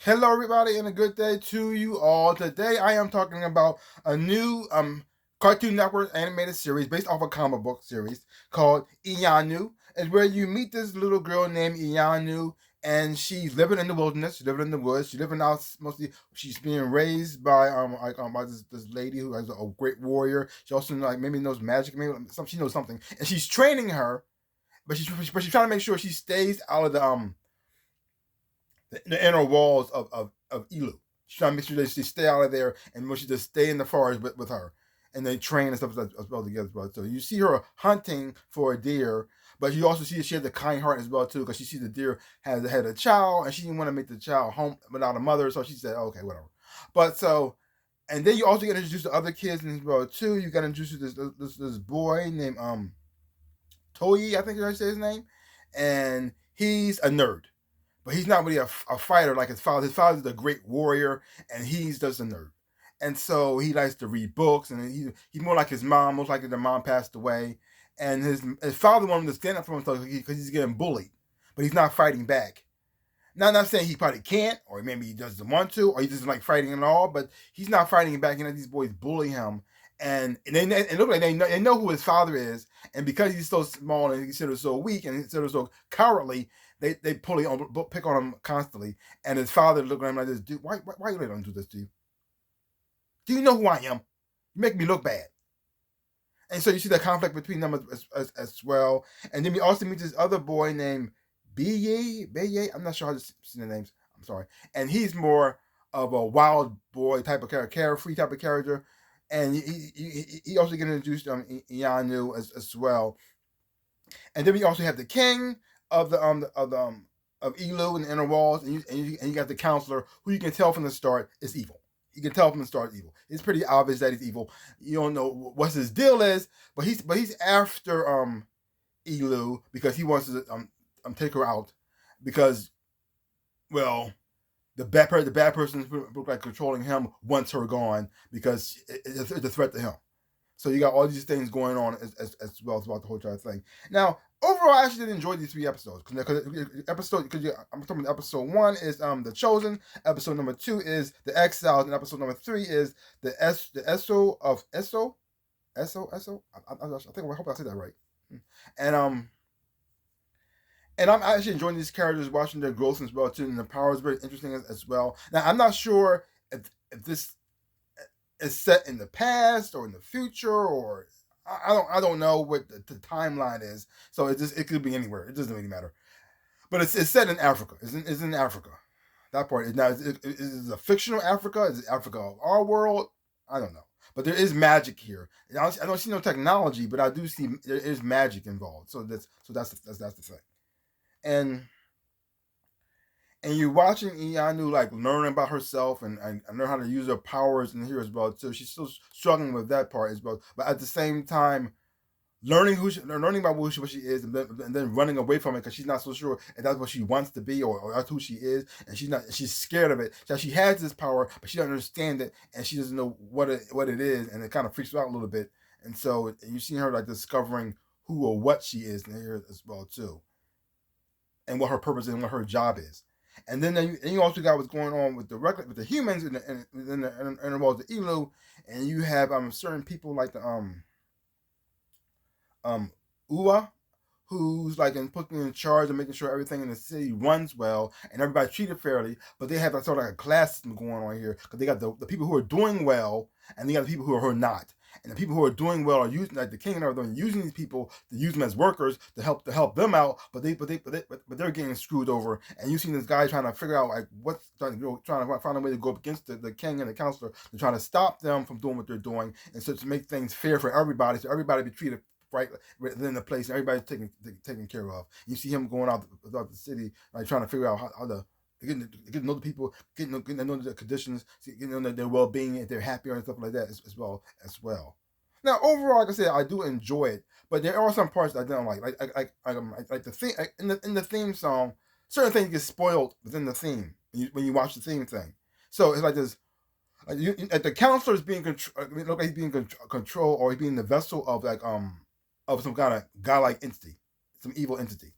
Hello, everybody, and a good day to you all. Today, I am talking about a new Cartoon Network animated series based off a comic book series called Iyanu. It's where you meet this little girl named Iyanu, and she's living in the wilderness. She's living in the woods. She's living out mostly. She's being raised by by this lady who is a great warrior. She also maybe knows magic, maybe she knows something, and she's training her, but she's trying to make sure she stays out of the inner walls of Elu. She's trying to make sure that she stay out of there and she just stay in the forest with her. And they train and stuff as well together as well. So you see her hunting for a deer, but you also see that she has a kind heart as well too, because she sees the deer had a child and she didn't want to make the child home without a mother, so she said, okay, whatever. But so, and then you also get introduced to other kids as well too. You got introduced to this boy named Toyi, I think I say his name, and he's a nerd, but he's not really a fighter like his father. His father's a great warrior, and he's just a nerd. And so he likes to read books, and he's more like his mom. Most likely, their mom passed away, and his father wanted him to stand up for himself because he's getting bullied, but he's not fighting back. Now, I'm not saying he probably can't, or maybe he doesn't want to, or he doesn't like fighting at all. But he's not fighting back. These boys bully him, and it look like they know who his father is, and because he's so small and he's considered so weak and considered so cowardly, they pick on him constantly. And his father look at him like this, dude, why you let him do this to you? Do you know who I am? You make me look bad. And so you see the conflict between them as well. And then we also meet this other boy named Biye. I'm not sure how to say the names. I'm sorry. And he's more of a wild boy type of character, carefree type of character. And he also get introduced Iyanu as well. And then we also have the king of of Elu and the inner walls, and you got the counselor who you can tell from the start is evil. You can tell from the start evil. It's pretty obvious that he's evil. You don't know what his deal is, but he's after Elu because he wants to take her out because, well, the bad person like controlling him wants her gone because it's a threat to him. So you got all these things going on as well throughout the whole entire thing. Now, overall, I actually did enjoy these 3 episodes because I'm talking about episode 1 is the Chosen, episode number 2 is the Exiles, and episode number 3 is the Eso of Eso. I hope I said that right. And I'm actually enjoying these characters, watching their growth as well too, and the power is very interesting as well. Now, I'm not sure if this is set in the past or in the future, or I don't know what the timeline is. So it could be anywhere. It doesn't really matter. But it's set in Africa. It's in Africa. That part is now is it a fictional Africa? Is it Africa of our world? I don't know. But there is magic here. I don't see no technology, but I do see there is magic involved. So that's the thing. And you're watching Iyanu like learn about herself and learn how to use her powers in here as well. So she's still struggling with that part as well. But at the same time, learning about what she is, and then running away from it because she's not so sure if that's what she wants to be or that's who she is, and she's scared of it. So she has this power, but she doesn't understand it, and she doesn't know what it is, and it kind of freaks her out a little bit. And so you see her like discovering who or what she is in here as well too, and what her purpose is and what her job is. And then you also got what's going on with the humans in the world of Elu, and you have certain people like the Ua, who's like put in charge of making sure everything in the city runs well and everybody's treated fairly. But they have like sort of like a class system going on here because they got the people who are doing well and they got the people who are not. And the people who are doing well are using, like the king and everything, using these people to use them as workers to help them out. But they're getting screwed over. And you see this guy trying to figure out like what's trying to find a way to go up against the king and the counselor to try to stop them from doing what they're doing, and so to make things fair for everybody, so everybody be treated right within the place, and everybody's taken care of. You see him going out the city, like trying to figure out how to getting to know the people, getting to know the conditions, getting to know their well being, if they're happier and stuff like that as well. Now, overall, like I said, I do enjoy it, but there are some parts that I don't like. Like the theme in the theme song. Certain things get spoiled within the theme when you watch the theme thing. So it's like this. Like the counselor is being look like he's being controlled, or he's being the vessel of of some kind of godlike entity, some evil entity.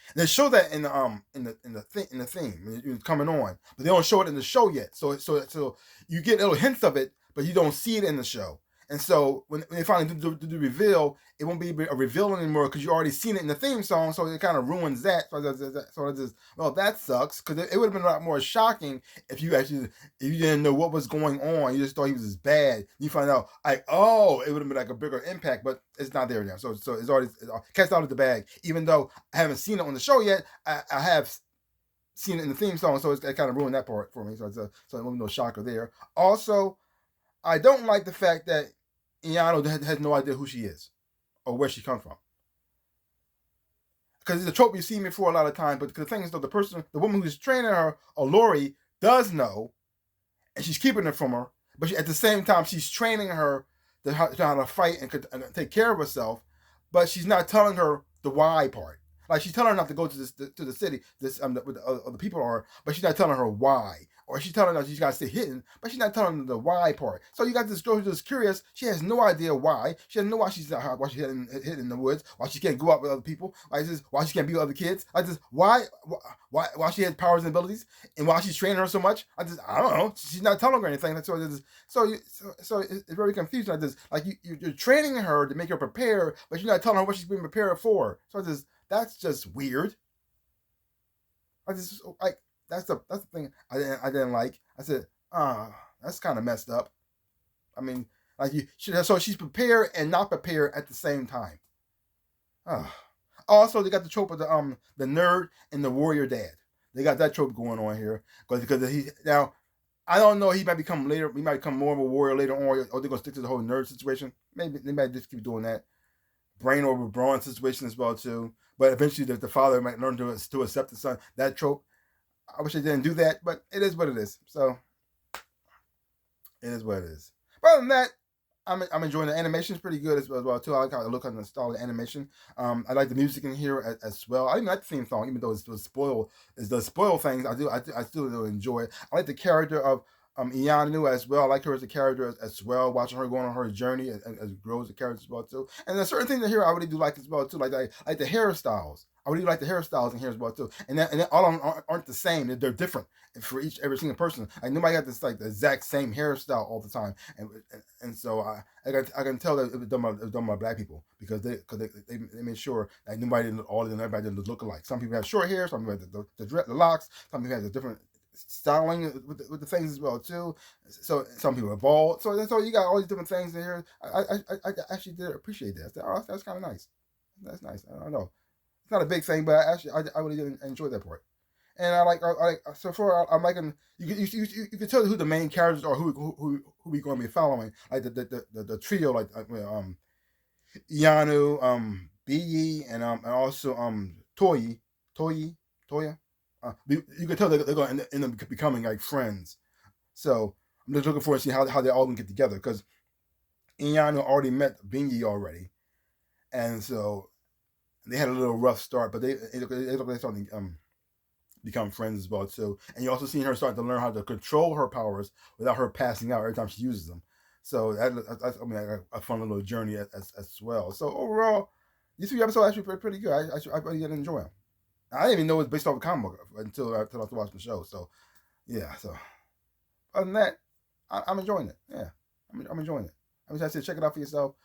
And they show that in the theme it's coming on, but they don't show it in the show yet. So you get little hints of it, but you don't see it in the show. And so when they finally do the reveal, it won't be a reveal anymore because you already seen it in the theme song. So it kind of ruins that. So it's just, well, that sucks, because it would have been a lot more shocking if you didn't know what was going on. You just thought he was as bad. You find out like, oh, it would have been like a bigger impact, but it's not there now. So it's already cast out of the bag. Even though I haven't seen it on the show yet, I have seen it in the theme song, so it kind of ruined that part for me. So it wasn't no shocker there. Also, I don't like the fact that Iyanu has no idea who she is or where she comes from. Because it's a trope you've seen before a lot of times, but the thing is, though, the woman who's training her, or Lori, does know, and she's keeping it from her, but at the same time, she's training her to how to fight and take care of herself, but she's not telling her the why part. Like, she's telling her not to go to the city, with the other people are, but she's not telling her why. Or she's telling her she's got to stay hidden, but she's not telling her the why part. So you got this girl who's just curious. She has no idea why. She doesn't know why she's hidden in the woods, why she can't go out with other people, why she can't be with other kids. Why she has powers and abilities, and why she's training her so much. I don't know. She's not telling her anything. So it's very confusing. Like you're training her to make her prepare, but you're not telling her what she's being prepared for. So that's just weird. That's the thing I didn't like. I said, that's kind of messed up. I mean, so she's prepared and not prepared at the same time. Also, they got the trope of the nerd and the warrior dad. They got that trope going on here because he now. I don't know. He might become later. He might become more of a warrior later on, or they're gonna stick to the whole nerd situation. Maybe they might just keep doing that brain over brawn situation as well too. But eventually, the father might learn to accept the son. That trope. I wish I didn't do that, but it is what it is. So it is what it is. But other than that, I'm enjoying the animation. It's pretty good as well too. I like how it looks on the style of the animation. I like the music in here as well. I even like the theme song, even though it's the spoil things. I still do enjoy it. I like the character of Iyanu as well. I like her as a character as well. Watching her going on her journey as it grows the character as well too. And there's certain things in here I really do like as well too. Like the hairstyles. I really like the hairstyles in here as well too. And then all of them aren't the same. They're different for every single person. Like nobody got this like the exact same hairstyle all the time. And so I can tell that it was done by black people because they made sure that everybody didn't look alike. Some people have short hair. Some people have the locks. Some people have the different styling with the things as well too. So some people are bald. So you got all these different things in here. I actually did appreciate that. That's kind of nice. That's nice. I don't know. It's not a big thing, but I really did enjoy that part. And I like so far I'm liking you can tell who the main characters are, who we going to be following, like the trio, like Iyanu, Be, and also Toya. You can tell they're going to end up becoming like friends. So I'm just looking forward to see how they all gonna get together, because Iyanu already met Bingy already, and so they had a little rough start, but they look like they're starting to become friends as well too. And you also see her start to learn how to control her powers without her passing out every time she uses them. So that's a fun little journey as well. So overall, these 3 episodes are actually pretty good. I really did enjoy them. I didn't even know it was based off a comic book until I started watching the show. So yeah. So other than that, I'm enjoying it. Yeah, I'm enjoying it. I said, check it out for yourself.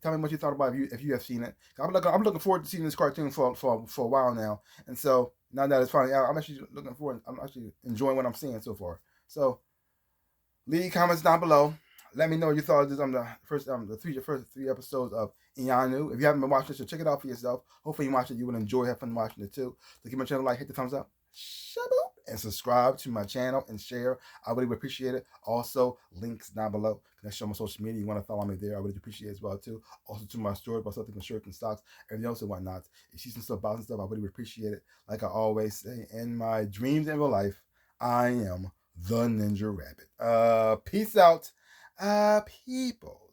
Tell me what you thought about it if you have seen it. I'm looking forward to seeing this cartoon for a while now, and so now that it's finally out, I'm actually looking forward. I'm actually enjoying what I'm seeing so far. So leave comments down below. Let me know what you thought of this the first 3 episodes of Iyanu. If you haven't been watching this, check it out for yourself. Hopefully you watch it, you will enjoy, have fun watching it too. So give my channel a like, hit the thumbs up, and subscribe to my channel and share. I really would appreciate it. Also, links down below. Connect show my social media. You want to follow me there, I really appreciate it as well too. Also to my store about something, shirts and socks, everything else and whatnot. If you see some stuff, about some stuff, I really would appreciate it. Like I always say, in my dreams and real life, I am the Ninja Rabbit. Peace out, people.